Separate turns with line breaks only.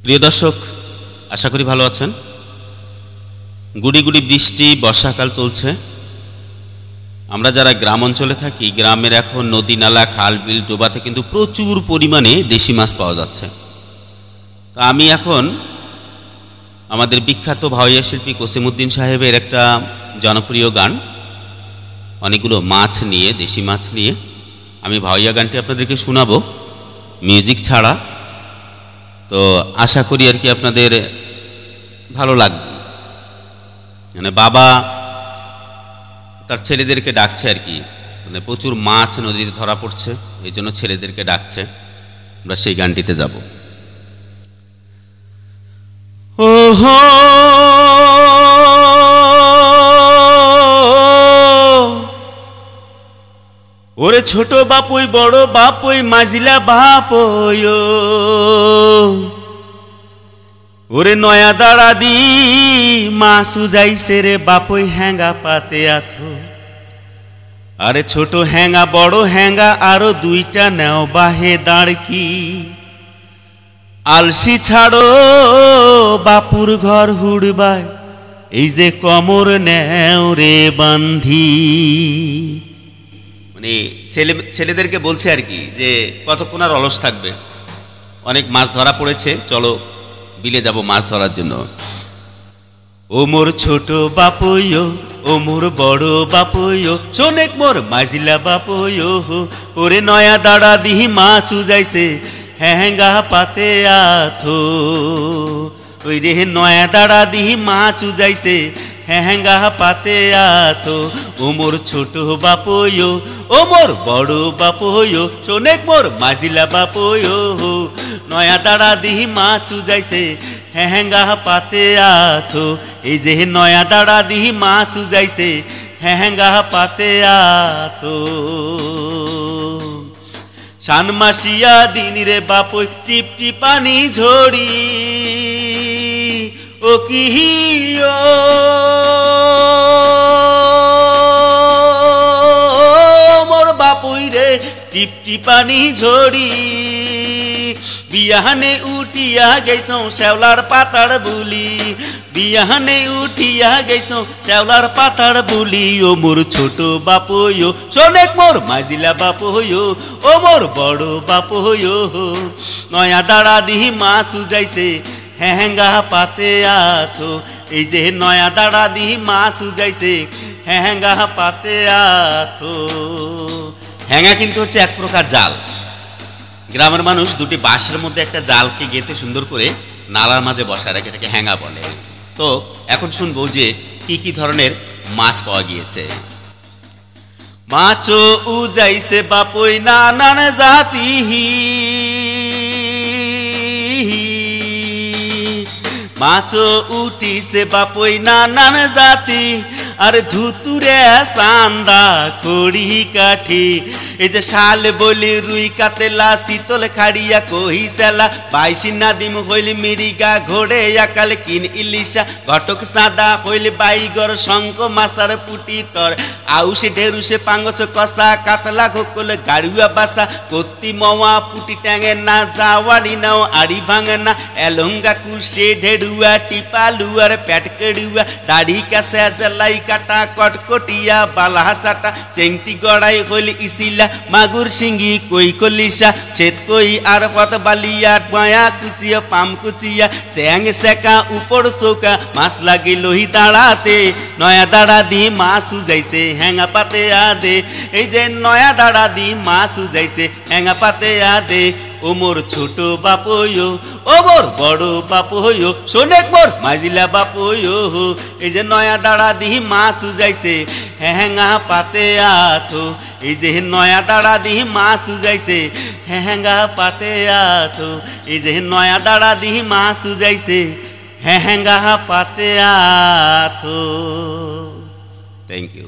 প্রিয় দর্শক, আশা করি ভালো আছেন। গুড়ি গুড়ি বৃষ্টি, বর্ষাকাল চলছে। আমরা যারা গ্রাম অঞ্চলে থাকি, গ্রামের এখন নদী নালা, খাল বিল, ডোবাতে কিন্তু প্রচুর পরিমাণে দেশি মাছ পাওয়া যাচ্ছে। তো আমি এখন আমাদের বিখ্যাত ভাওয়াইয়া শিল্পী কসিমউদ্দিন সাহেবের একটা জনপ্রিয় গান, অনেকগুলো মাছ নিয়ে, দেশি মাছ নিয়ে আমি ভাওয়াইয়া গানটি আপনাদেরকে শোনাবো মিউজিক ছাড়া। তো আশা করি আর কি আপনাদের ভালো লাগবে। মানে বাবা তার ছেলেদেরকে ডাকছে আর কি, মানে প্রচুর মাছ নদীতে ধরা পড়ছে, এই জন্য ছেলেদেরকে ডাকছে। আমরা সেই গানটিতে যাব। ওহো ওরে ছোট বাপুই, বড় বাপুই, মাঝিলা বাপুই, ওরে নয়া দাঁড়া দি মাসু যাইছে রে বাপুই হ্যাঙ্গা পাতে আথো। আরে ছোট হ্যাঙ্গা, বড় হ্যাঙ্গা, আরো দুইটা নেও বাহে দাঁড়কি। আলসি ছাড়ো বাপুর ঘর হুড়বাই, এই যে কমর নেও রে বান্ধি। মানে ছেলেদেরকে বলছে আর কি যে কতক্ষণ আর অলস থাকবে, অনেক মাছ ধরা পড়েছে, চলো বিলে যাব মাছ ধরার জন্য। ও মোর ছোট বাপুইও, ও মোর বড় বাপুইও, শোনেক মোর মাঝিলা বাপুইও, ওরে নয়া দাঁড়া দিহি মাছ উজাইছে হ্যাঙ্গা পাতে আথো। ওই রে নয়া দাঁড়া দিহি মাছ উজাইছে হ্যাঙ্গা পাতে আথো। ও মোর ছোট বাপুইও, ও মোর বড় বাপুইও, শোনেক মোর মাঝিলা বাপুইও, নয়া দাঁড়া দিহি মাছ উজাইছে হ্যাঙ্গা পাতে আথো। এই যে নয়া দাঁড়া দিহি মাছ উজাইছে হ্যাঙ্গা পাতে আথো। সানমাসিয়া দিন রে বাপুই, টিপ টিপানি ঝড়ি, ও কি মোর বাপুই রে টিপ টিপানি ঝড়ি। বিয়াহানে উঠিয়া গেছো শ্যাওলার পাতার বুলি, বিয়াহানে উঠিয়া গেছো শ্যাওলার পাতার বুলি। ও মোর ছোট বাপুইও, শোনেক মোর মাঝিলা বাপুইও, ও মোর বড় বাপুইও, নয়া দাঁড়া দিহি মাছ উজাইছে হ্যাঙ্গা পাতে আথো। এই যে নয়া দাঁড়া দিহি মাছ উজাইছে হ্যাঙ্গা পাতে আথো। হ্যাঙ্গা কিন্তু হচ্ছে এক প্রকার জাল। গ্রামের মানুষ দুটি বাঁশের মধ্যে একটা জালকে গেঁথে সুন্দর করে নালার মাঝে বসায় রাখে, এটাকে হ্যাঙ্গা বলে। তো এখন শুনবো যে কি কি ধরনের মাছ পাওয়া গিয়েছে। মাছও উজাইছে বাপুই নানান জাতি, মাছও উঠিছে বাপুই নানান জাতি। আর ধুতুরে চান্দা খড়ি কাঠি, এই যে শাল বলি রুই কাতেলা, শীতল খাড়িয়া কহি সেলা, বাইশি নাদিম হইল মিরিগা, ঘোড়ে আকাল কিন ইলিশা, ঘটক সাদা হইল বাইগর, শঙ্ক মাসার পুটি তর, আউসে ঢেরুসে পাঙ্গছ কষা, কাতলা ঘোকল গাড়ুয়া বাসা, কত্তি মওয়া পুটি ট্যাঙে না, জাওয়ারি নাও আড়ি ভাঙে না, এলঙ্গা কুশে ঢেড়ুয়া, টিপালুয়ার প্যাট কেড়ুয়া, দাড়ি কাছে জলাই কাটা, কটকটিয়া বালা চাটা, চেংটি গড়াই হইল ইসিলা, মাগুর সিঙ্গি কই কলিসা, ছেদ কই আর পথ বালিয়া, মায়া কুচিয়া পাম কুচিয়া, চ্যাং সেকা উপর চৌকা, মাছ লাগি লোহি দাঁড়াতে, নয়া দাঁড়া দি মাছ উজাইছে হ্যাঙ্গা পাতে আদে। এই যে নয়া দাঁড়া দি মাছ উজাইছে হ্যাঙ্গা পাতে আদে। ও মোর ছোট বাপুইও, ও মোর বড় বাপুইও, শোনেক মোর মাঝিলা বাপুইও, এই যে নয়া দাঁড়া দিহি মাছ উজাইছে হ্যাঙ্গা পাতে আথো। এই যে নয়া দাঁড়া দিহি মাছ উজাইছে হ্যাঙ্গা পাতে আথো। এই যে নয়া দাঁড়া দিহি মাছ উজাইছে হ্যাঙ্গা পাতে আথো। Thank you.